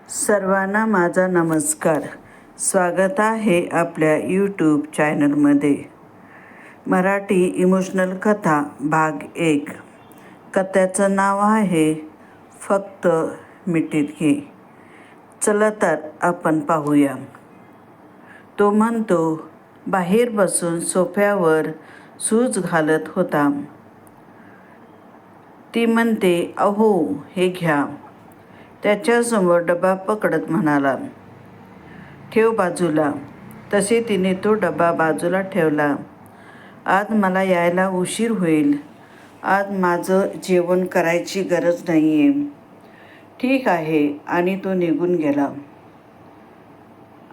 सर्वांना माझा नमस्कार. स्वागत आहे आपल्या यूट्यूब चॅनलमध्ये. मराठी इमोशनल कथा भाग 1. कथेचं नाव आहे फक्त मिठीत घे. चला तर आपण पाहूया. तो म्हणतो, बाहेर बसून सोफ्यावर सूज घालत होता. ती म्हणते, अहो हे घ्या. त्याच्यासमोर डबा पकडत म्हणाला, ठेव बाजूला. तसे तिने तो डबा बाजूला ठेवला. आज मला यायला उशीर होईल. आज माझं जेवण करायची गरज नाहीये. ठीक आहे. आणि तो निघून गेला.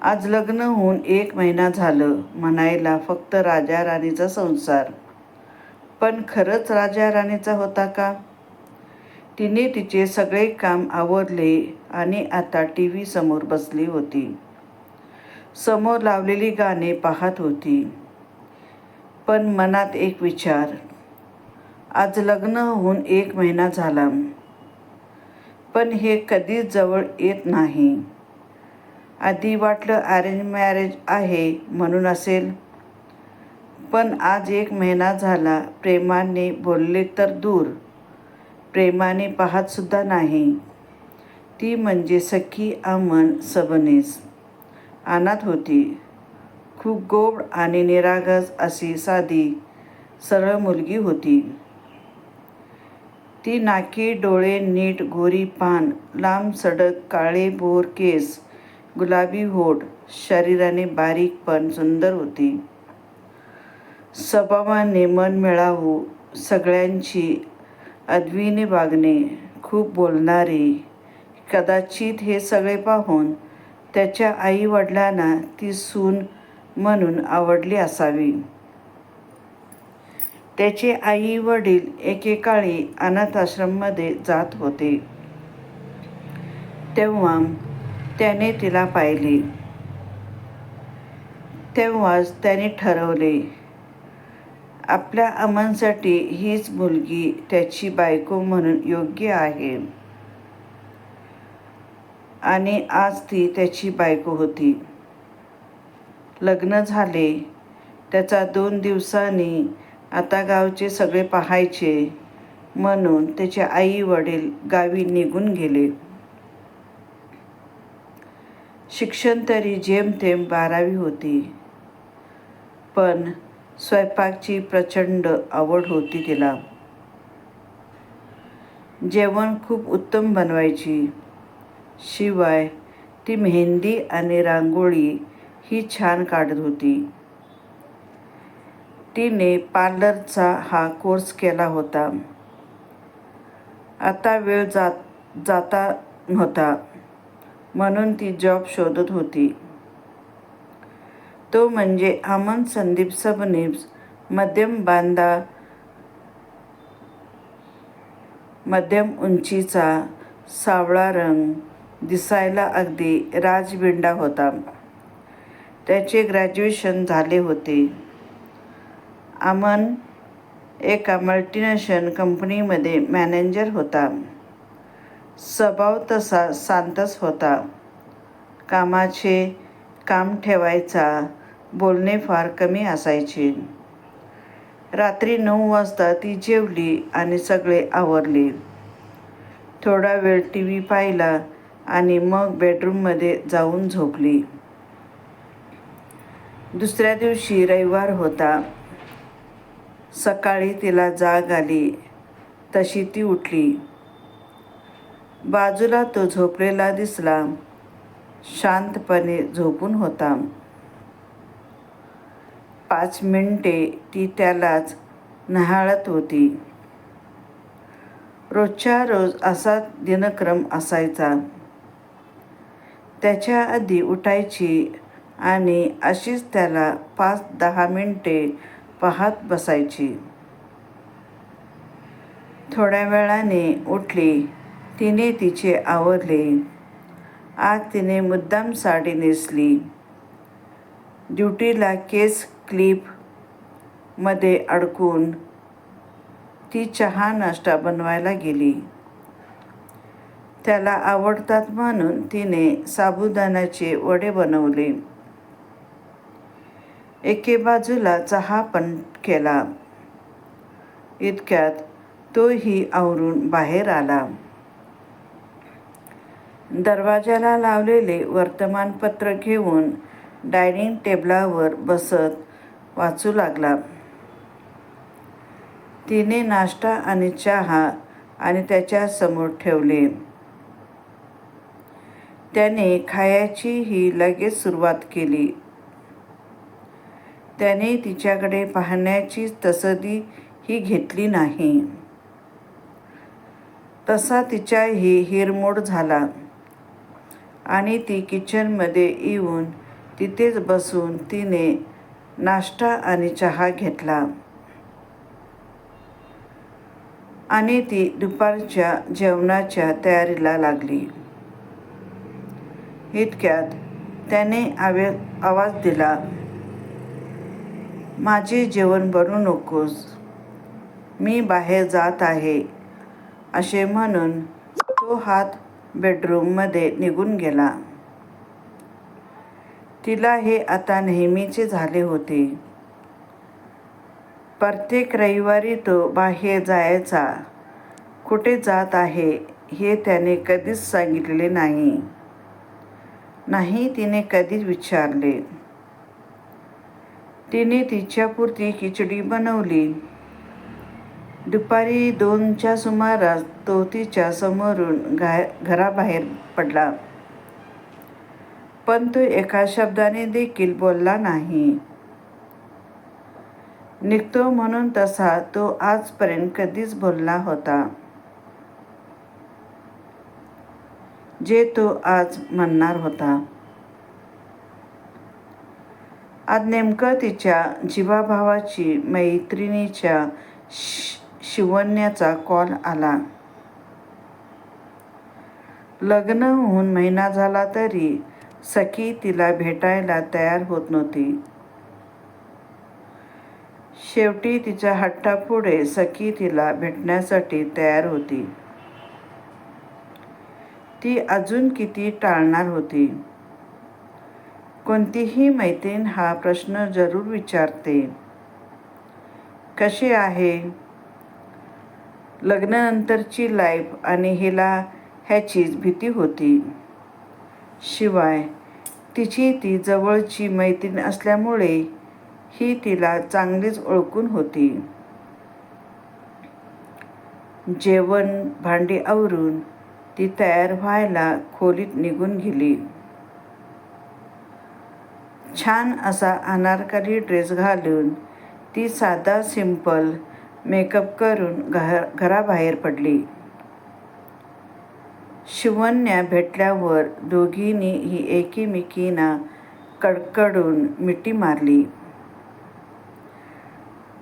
आज लग्न होऊन 1 महिना झालं म्हणायला फक्त राजा राणीचा संसार. पण खरंच राजा राणीचा होता का? तिने तिचे सगळे काम आवरले आणि आता टीव्ही समोर बसली होती. समोर लावलेली गाणी पाहत होती. पण मनात एक विचार, आज लग्न होऊन 1 महिना झाला. पण हे कधीच जवळ येत नाही. आधी वाटलं अरेंज मॅरेज आहे म्हणून असेल. पण आज 1 महिना झाला. प्रेमाने बोलले तर दूर, प्रेमाने पाहत सुद्धा नाही. ती म्हणजे सखी अमन सबनीस. अनाथ होती. खूप गोड आणि निरागस अशी साधी सरळ मुलगी होती. ती नाकी डोळे नीट, गोरी पान, लांब सडक काळे भोर केस, गुलाबी होठ, शरीराने बारीक पण सुंदर होती. स्वभावाने मनमिळावू, सगळ्यांची अदबीने वागणे, खूप बोलणारी. कदाचित हे सगळे पाहून त्याच्या आई वडिलांना ती सून म्हणून आवडली असावी. त्याचे आई वडील एकेकाळी अनाथाश्रममध्ये जात होते. तेव्हा त्याने तिला पाहिले. तेव्हाच त्याने ठरवले, आपल्या अमनसाठी हीच मुलगी त्याची बायको म्हणून योग्य आहे. आणि आज ती त्याची बायको होती. लग्न झाले. त्याचा 2 दिवसांनी आता गावचे सगळे पाहायचे म्हणून त्याचे आई वडील गावी निघून गेले. शिक्षण तरी जेमतेम 12वी होती. पण स्वयंपाकची प्रचंड आवड होती तिला. जेवण खूप उत्तम बनवायची. शिवाय ती मेहंदी आणि रांगोळी ही छान काढत होती. तिने पार्लरचा हा कोर्स केला होता. आता वेळ जाता नव्हता म्हणून ती जॉब शोधत होती. तो म्हणजे अमन संदीप सबनीस. मध्यम उंचीचा, सावळा रंग, दिसायला अगदी राजबिंडा होता. त्याचे ग्रॅज्युएशन झाले होते. अमन एका मल्टीनॅशनल कंपनीमध्ये मॅनेजर होता. स्वभाव तसा शांतच होता. कामाचे काम ठेवायचा. बोलणे फार कमी असायचे. रात्री 9 वाजता ती जेवली आणि सगळे आवरले. थोडा वेळ टीव्ही पाहिला आणि मग बेडरूममध्ये जाऊन झोपली. दुसऱ्या दिवशी रविवार होता. सकाळी तिला जाग आली तशी ती उठली. बाजूला तो झोपलेला दिसला. शांतपणे झोपून होता. 5 मिनिटे ती त्यालाच न्याहाळत होती. रोजच्या रोज असाच दिनक्रम असायचा. त्याच्या आधी उठायची आणि अशीच त्याला 5-10 मिनिटे पाहत बसायची. थोड्या वेळाने उठली. तिने तिचे आवरले. आज तिने मुद्दाम साडी नेसली. ड्युटीला केस क्लिप मध्ये अडकून ती चहा नाश्ता बनवायला गेली. त्याला आवडतात म्हणून तिने साबुदाण्याचे वडे बनवले. एके बाजूला चहा पण केला. इतक्यात तोही आवरून बाहेर आला. दरवाजाला लावलेले वर्तमानपत्र घेऊन डायनिंग टेबलावर बसत वाचू लागला. तिने नाश्ता आणि चहा आणि त्याच्यासमोर ठेवले. त्याने खायचीही लगेच सुरुवात केली. त्याने तिच्याकडे पाहण्याची तसदीही घेतली नाही. तसा तिचाही हिरमोड झाला आणि ती किचनमध्ये येऊन तिथेच बसून तिने नाश्ता आणि चहा घेतला आणि ती दुपारच्या जेवणाच्या तयारीला लागली. इतक्यात त्याने आवाज दिला, "माझे जेवण बनवू नकोस, मी बाहेर जात आहे." असे म्हणून तो हात बेडरूममध्ये निघून गेला. तिला हे आता नेहमीचे झाले होते. प्रत्येक रविवारी तो बाहेर जायचा. कुठे जात आहे हे त्याने कधीच सांगितलेले नाही तिने कधीच विचारले. तिने तिच्यापुरती खिचडी बनवली. दुपारी 2च्या सुमारास तो तिच्या समोरून घराबाहेर पडला, पण तो एका शब्दाने देखील बोलला नाही. निघतो म्हणून तसा तो आजपर्यंत कधीच बोलला होता, जे तो आज म्हणणार होता. आज नेमकं तिच्या जीवाभावाची मैत्रिणीच्या शिवण्याचा कॉल आला. लग्न होऊन महिना झाला तरी सखी तिला भेटायला तयार होत नव्हती. शेवटी तिच्या हट्टापुढे सखी तिला भेटण्यासाठी तयार होती. ती अजून किती टाळणार होती? कोणतीही मैत्रीण हा प्रश्न जरूर विचारते, "कशी आहे?" लग्नानंतरची लाईफ आणि हिला ह्याचीच भीती होती. शिवाय तिची ती जवळची मैत्रीण असल्यामुळे ही तिला चांगलीच ओळखून होती. जेवण भांडी आवरून ती तयार व्हायला खोलीत निघून गेली. छान असा अनारकली ड्रेस घालून ती साधा सिंपल मेकअप करून घराबाहेर पडली. शिवण्या भेटल्यावर दोघींनीही एकमेकींना कडकडून मिठी मारली.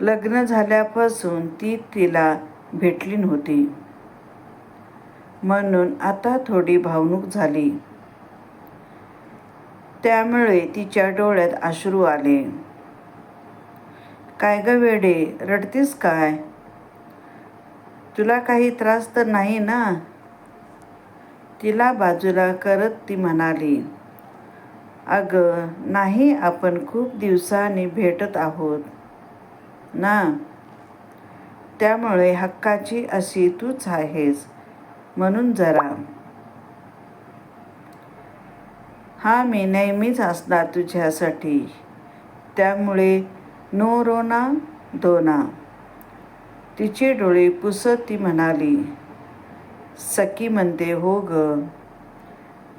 लग्न झाल्यापासून ती तिला भेटली नव्हती, म्हणून आता थोडी भावणूक झाली. त्यामुळे तिच्या डोळ्यात अश्रू आले. "काय ग वेडे, रडतीस काय? तुला काही त्रास तर नाही ना?" तिला बाजूला करत ती म्हणाली, "अगं नाही, आपण खूप दिवसांनी भेटत आहोत ना, त्यामुळे हक्काची अशी तूच आहेस म्हणून जरा. हा मी नेहमीच असणार तुझ्यासाठी, त्यामुळे नो रोना धोना." तिचे डोळे पुसत ती म्हणाली. सखी म्हणते, "हो ग,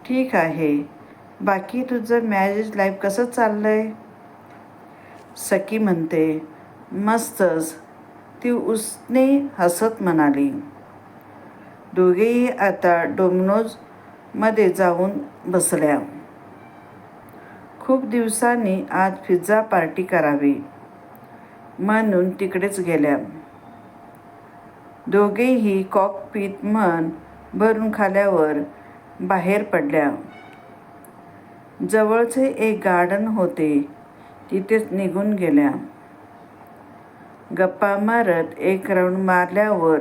ठीक आहे. बाकी तुझं मॅरेज लाईफ कसं चाललंय?" सखी म्हणते, "मस्तच." ती उसने हसत म्हणाली. दोघेही आता डोमिनोजमध्ये जाऊन बसल्या. खूप दिवसांनी आज पिझ्झा पार्टी करावी म्हणून तिकडेच गेल्या. दोघेही कॉकपीट मन भरून खाल्ल्यावर बाहेर पडल्या. जवळचे एक गार्डन होते, तिथेच निघून गेल्या. गप्पा मारत एक राऊंड मारल्यावर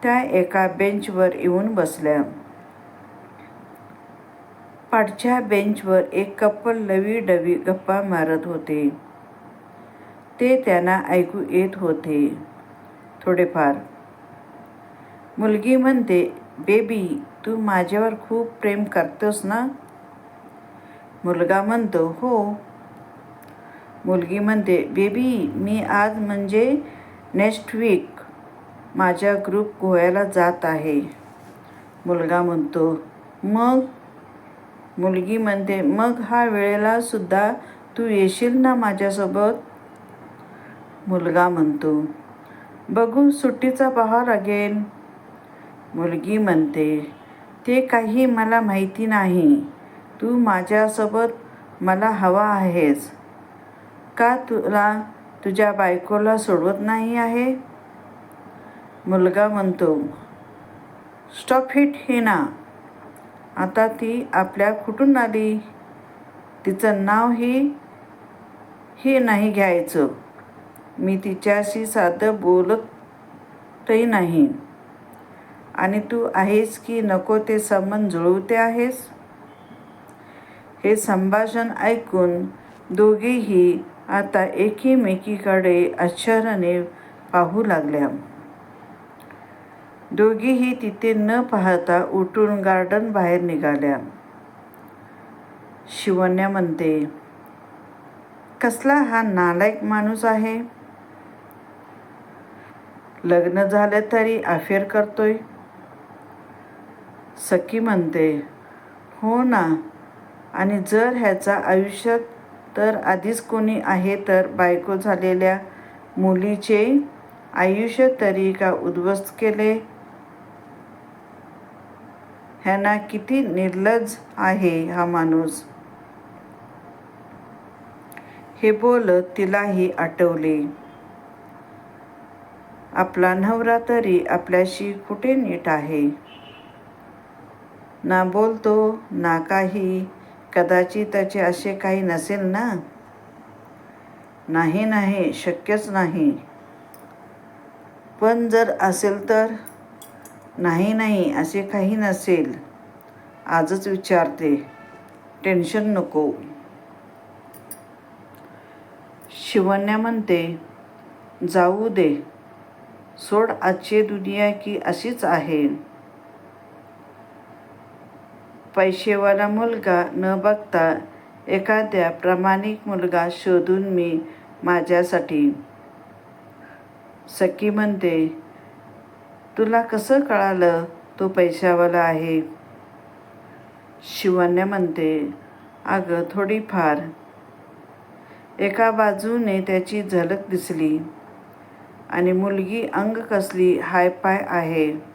त्या एका बेंचवर येऊन बसल्या. पाठच्या बेंचवर एक कपल लवीडवी गप्पा मारत होते. ते त्यांना ऐकू येत होते थोडेफार. मुलगी म्हणते, बेबी, तू माझ्यावर खूप प्रेम करतोस ना? मुलगा म्हणतो, हो. मुलगी म्हणते, बेबी, मी आज म्हणजे नेक्स्ट वीक माझा ग्रुप गोव्याला जात आहे. मुलगा म्हणतो, मग? मुलगी म्हणते, मग हा वेळेला सुद्धा तू येशील ना माझ्यासोबत? मुलगा म्हणतो, बघू, सुट्टीचा पाहावं लागेल. मुलगी म्हणते, ते काही मला माहिती नाही. तू माझ्यासोबत मला हवा आहेस का? तुला तुझ्या बायकोला सोडवत नाही आहे? मुलगा म्हणतो, स्टॉप इट हिना. आता ती आपल्या कुठून आली? तिचं नाव ही नाही घ्यायचं. मी तिच्याशी साधं बोलतही नाही. आणि तू आहेस की नको ते संबंध जुळवते आहेस? हे संभाषण ऐकून दोघीही आता एकीमेकीकडे आश्चर्याने पाहू लागल्या. दोघीही तिथे न पाहता उठून गार्डन बाहेर निघाल्या. शिवण्या म्हणते, कसला हा नालायक माणूस आहे. लग्न झालं तरी अफेअर करतोय. सखी म्हणते, हो ना. आणि जर ह्याच्या आयुष्यात तर आधीच कोणी आहे तर बायको झालेल्या मुलीचे आयुष्य तरी का उद्ध्वस्त केले? ह्याना किती निर्लज्ज आहे हा माणूस. हे बोलत तिलाही आठवले, आपला नवरा तरी आपल्याशी कुठे नीट आहे. ना बोलतो ना काही. कदाचित त्याचे असे काही नसेल ना? नाही, शक्यच नाही. पण जर असेल तर? नाही, असे काही नसेल. आजच विचारते, टेन्शन नको. शिवण्या म्हणते, जाऊ दे, सोड. आजची दुनिया की अशीच आहे. पैसेवाला मुलगा न बघता एखाद्या प्रामाणिक मुलगा शोधून मी माझ्यासाठी. सखी म्हणते, तुला कसं कळालं तो पैशावाला आहे? शिवण्या म्हणते, अगं थोडीफार. एका बाजूने त्याची झलक दिसली. आणि मुलगी अंग कसली हायफाय आहे.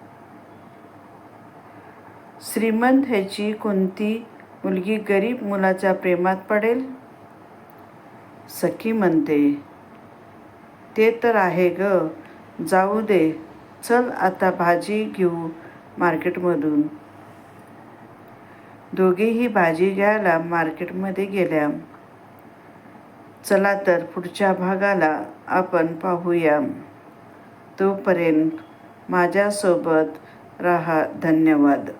श्रीमंत ह्याची कोणती मुलगी गरीब मुलाच्या प्रेमात पडेल? सखी म्हणते, ते तर आहे ग. जाऊ दे, चल आता भाजी घेऊ मार्केटमधून. दोघीही भाजी घ्यायला मार्केटमध्ये गेल्या. चला तर पुढच्या भागाला आपण पाहूया. तोपर्यंत माझ्यासोबत राहा. धन्यवाद.